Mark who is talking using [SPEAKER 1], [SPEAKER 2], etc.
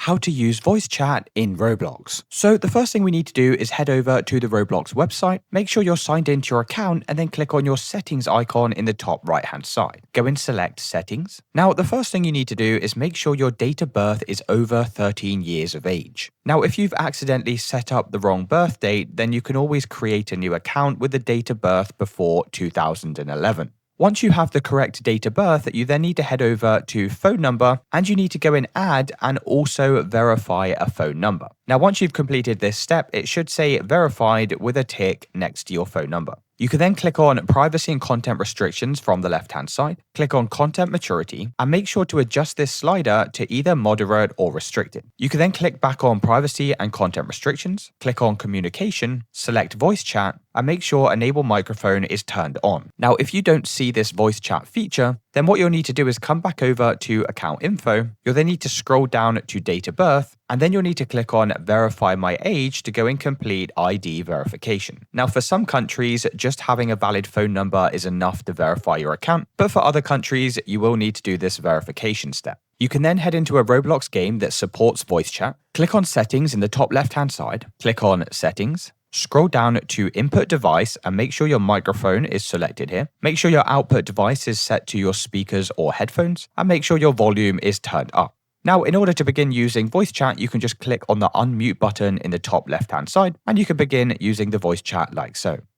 [SPEAKER 1] how to use voice chat in Roblox. So the first thing we need to do is head over to the Roblox website, make sure you're signed into your account, and then click on your settings icon in the top right hand side. Go and select settings. Now the first thing you need to do is make sure your date of birth is over 13 years of age. Now if you've accidentally set up the wrong birth date, then you can always create a new account with the date of birth before 2011. Once you have the correct date of birth, you then need to head over to phone number and you need to go and add and also verify a phone number. Now, once you've completed this step, it should say verified with a tick next to your phone number. You can then click on privacy and content restrictions from the left hand side, click on content maturity, and make sure to adjust this slider to either moderate or restricted. You can then click back on privacy and content restrictions, click on communication, select voice chat, and make sure enable microphone is turned on. Now, if you don't see this voice chat feature, then what you'll need to do is come back over to account info. You'll then need to scroll down to date of birth, and then you'll need to click on verify my age to go and complete ID verification. Now, for some countries, just having a valid phone number is enough to verify your account, but for other countries, you will need to do this verification step. You can then head into a Roblox game that supports voice chat, click on settings in the top left hand side, click on settings, scroll down to input device and make sure your microphone is selected here. Make sure your output device is set to your speakers or headphones and make sure your volume is turned up. Now, in order to begin using voice chat, you can just click on the unmute button in the top left hand side and you can begin using the voice chat like so.